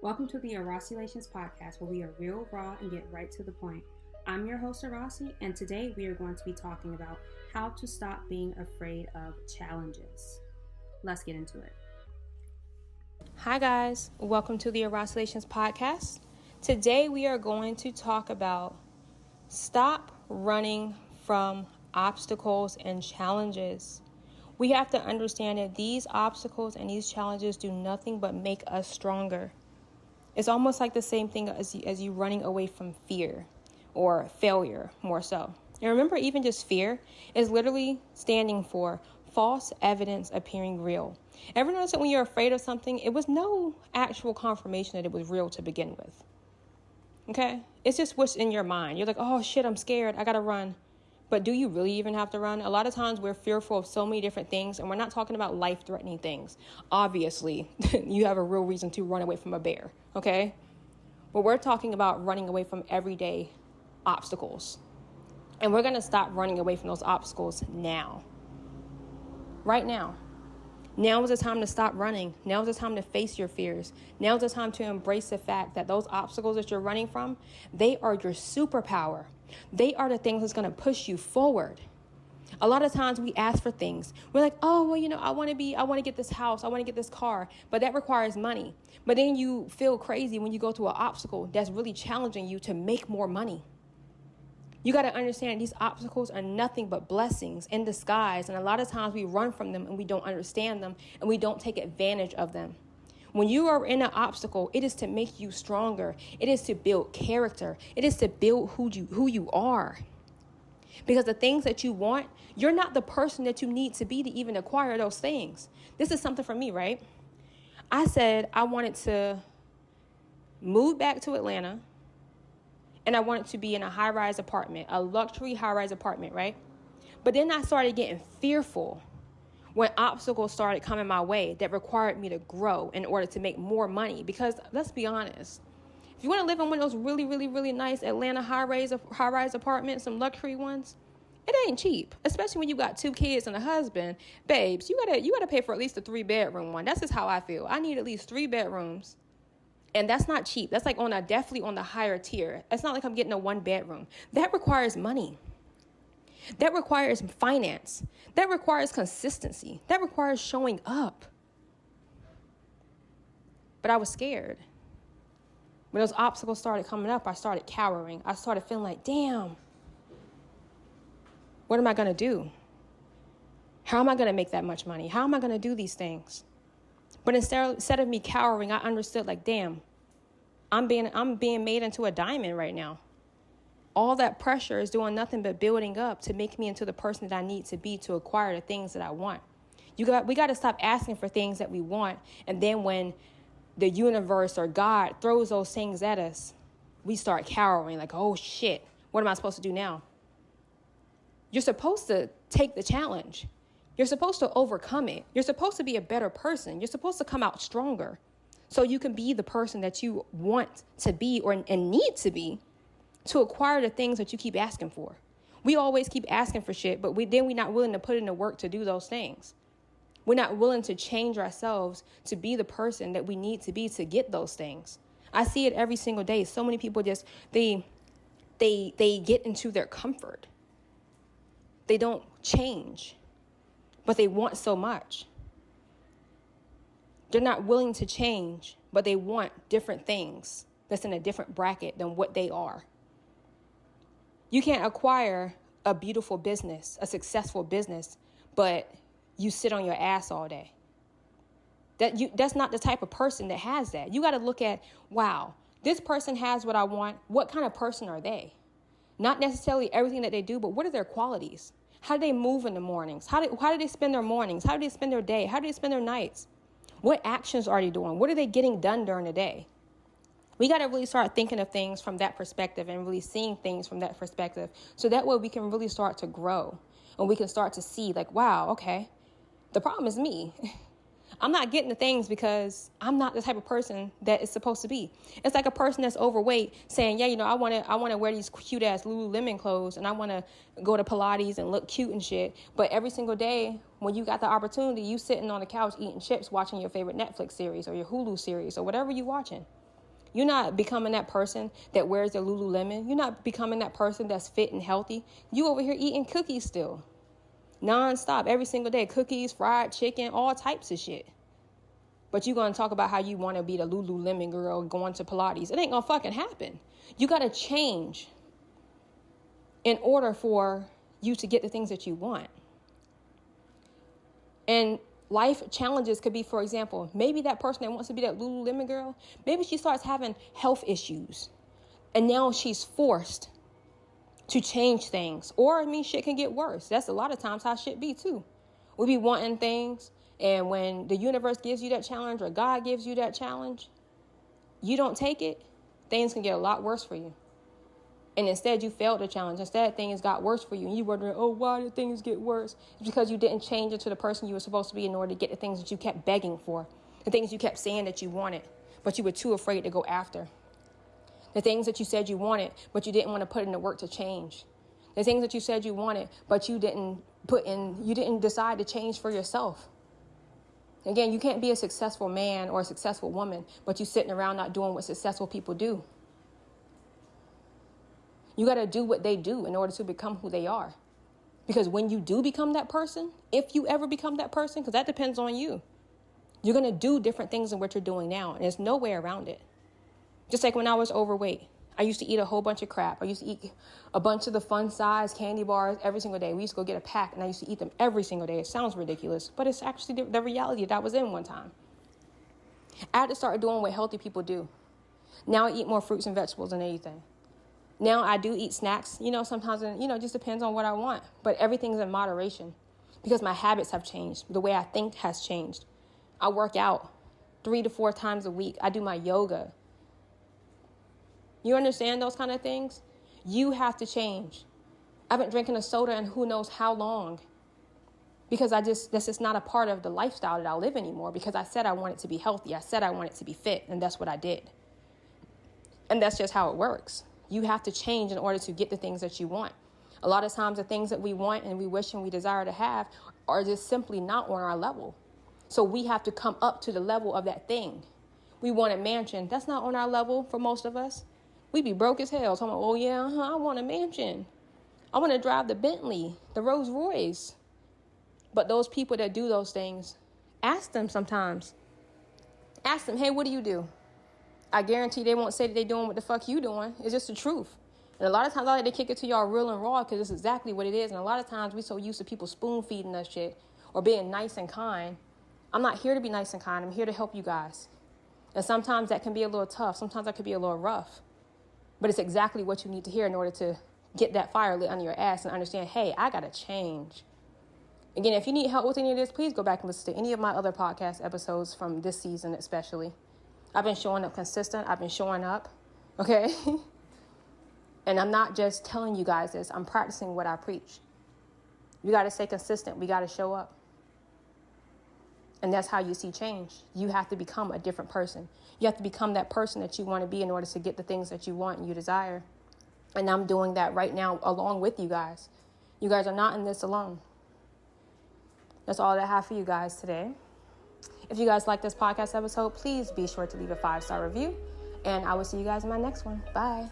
Welcome to the Arosulations podcast, where we are real, raw, and get right to the point. I'm your host, Arasi, and today we are going to be talking about how to stop being afraid of challenges. Let's get into it. Hi guys, welcome to the Arosulations podcast. Today we are going to talk about stop running from obstacles and challenges. We have to understand that these obstacles and these challenges do nothing but make us stronger. It's almost like the same thing as you running away from fear or failure, more so. And remember, even just fear is literally standing for false evidence appearing real. Ever notice that when you're afraid of something, it was no actual confirmation that it was real to begin with? Okay? It's just what's in your mind. You're like, oh shit, I'm scared. I gotta run. But do you really even have to run? A lot of times we're fearful of so many different things, and we're not talking about life-threatening things. Obviously, you have a real reason to run away from a bear, okay? But we're talking about running away from everyday obstacles. And we're going to stop running away from those obstacles now. Right now. Now is the time to stop running. Now is the time to face your fears. Now is the time to embrace the fact that those obstacles that you're running from, they are your superpower. They are the things that's going to push you forward. A lot of times we ask for things. We're like, oh, well, I want to get this house. I want to get this car. But that requires money. But then you feel crazy when you go to an obstacle that's really challenging you to make more money. You got to understand these obstacles are nothing but blessings in disguise. And a lot of times we run from them and we don't understand them and we don't take advantage of them. When you are in an obstacle, it is to make you stronger. It is to build character. It is to build who you are. Because the things that you want, you're not the person that you need to be to even acquire those things. This is something for me, right? I said I wanted to move back to Atlanta. And I wanted to be in a high-rise apartment, a luxury high-rise apartment, right? But then I started getting fearful when obstacles started coming my way that required me to grow in order to make more money. Because let's be honest, if you want to live in one of those really, really, really nice Atlanta high-rise apartments, some luxury ones, it ain't cheap. Especially when you got 2 kids and a husband. Babes, you gotta pay for at least a 3-bedroom one. That's just how I feel. I need at least 3 bedrooms. And that's not cheap. That's like definitely on the higher tier. It's not like I'm getting a 1-bedroom. That requires money. That requires finance. That requires consistency. That requires showing up. But I was scared. When those obstacles started coming up, I started cowering. I started feeling like, damn, what am I going to do? How am I going to make that much money? How am I going to do these things? But instead of me cowering, I understood like, damn, I'm being made into a diamond right now. All that pressure is doing nothing but building up to make me into the person that I need to be to acquire the things that I want. We got to stop asking for things that we want. And then when the universe or God throws those things at us, we start cowering like, oh shit, what am I supposed to do now? You're supposed to take the challenge. You're supposed to overcome it. You're supposed to be a better person. You're supposed to come out stronger so you can be the person that you want to be and need to be to acquire the things that you keep asking for. We always keep asking for shit, but we're not willing to put in the work to do those things. We're not willing to change ourselves to be the person that we need to be to get those things. I see it every single day. So many people just, they get into their comfort. They don't change. But they want so much. They're not willing to change, but they want different things that's in a different bracket than what they are. You can't acquire a beautiful business, a successful business, but you sit on your ass all day. That's not the type of person that has that. You got to look at, wow, this person has what I want. What kind of person are they? Not necessarily everything that they do, but what are their qualities? How do they move in the mornings? How do they spend their mornings? How do they spend their day? How do they spend their nights? What actions are they doing? What are they getting done during the day? We got to really start thinking of things from that perspective and really seeing things from that perspective. So that way we can really start to grow and we can start to see like, wow, okay, the problem is me. I'm not getting the things because I'm not the type of person that is supposed to be. It's like a person that's overweight saying, yeah, I want to wear these cute ass Lululemon clothes and I want to go to Pilates and look cute and shit. But every single day when you got the opportunity, you sitting on the couch eating chips, watching your favorite Netflix series or your Hulu series or whatever you watching. You're not becoming that person that wears the Lululemon. You're not becoming that person that's fit and healthy. You over here eating cookies still. Non-stop, every single day. Cookies, fried chicken, all types of shit. But you're going to talk about how you want to be the Lululemon girl going to Pilates. It ain't going to fucking happen. You got to change in order for you to get the things that you want. And life challenges could be, for example, maybe that person that wants to be that Lululemon girl, maybe she starts having health issues. And now she's forced to change things. Or, shit can get worse. That's a lot of times how shit be, too. We be wanting things, and when the universe gives you that challenge or God gives you that challenge, you don't take it, things can get a lot worse for you. And instead, you failed the challenge. Instead, things got worse for you. And you wondering, oh, why did things get worse? It's because you didn't change into the person you were supposed to be in order to get the things that you kept begging for. The things you kept saying that you wanted, but you were too afraid to go after. The things that you said you wanted, but you didn't want to put in the work to change. The things that you said you wanted, but you didn't decide to change for yourself. Again, you can't be a successful man or a successful woman, but you sitting around not doing what successful people do. You got to do what they do in order to become who they are. Because when you do become that person, if you ever become that person, because that depends on you, you're going to do different things than what you're doing now. And there's no way around it. Just like when I was overweight, I used to eat a whole bunch of crap. I used to eat a bunch of the fun size candy bars every single day. We used to go get a pack and I used to eat them every single day. It sounds ridiculous, but it's actually the reality that I was in one time. I had to start doing what healthy people do. Now I eat more fruits and vegetables than anything. Now I do eat snacks, sometimes, it just depends on what I want. But everything's in moderation because my habits have changed. The way I think has changed. I work out 3 to 4 times a week. I do my yoga. You understand those kind of things? You have to change. I've been drinking a soda and who knows how long because that's just not a part of the lifestyle that I live anymore because I said I wanted to be healthy. I said I wanted to be fit, and that's what I did. And that's just how it works. You have to change in order to get the things that you want. A lot of times the things that we want and we wish and we desire to have are just simply not on our level. So we have to come up to the level of that thing. We want a mansion. That's not on our level for most of us. We be broke as hell. Talking about, oh yeah, I want a mansion. I want to drive the Bentley, the Rolls Royce. But those people that do those things, ask them sometimes. Ask them, hey, what do you do? I guarantee they won't say that they're doing what the fuck you doing. It's just the truth. And a lot of times I like to kick it to y'all real and raw because it's exactly what it is. And a lot of times we so used to people spoon feeding us shit or being nice and kind. I'm not here to be nice and kind. I'm here to help you guys. And sometimes that can be a little tough. Sometimes that could be a little rough. But it's exactly what you need to hear in order to get that fire lit under your ass and understand, hey, I got to change. Again, if you need help with any of this, please go back and listen to any of my other podcast episodes from this season especially. I've been showing up consistent. I've been showing up, okay? And I'm not just telling you guys this. I'm practicing what I preach. You got to stay consistent. We got to show up. And that's how you see change. You have to become a different person. You have to become that person that you want to be in order to get the things that you want and you desire. And I'm doing that right now along with you guys. You guys are not in this alone. That's all that I have for you guys today. If you guys like this podcast episode, please be sure to leave a 5-star review. And I will see you guys in my next one. Bye.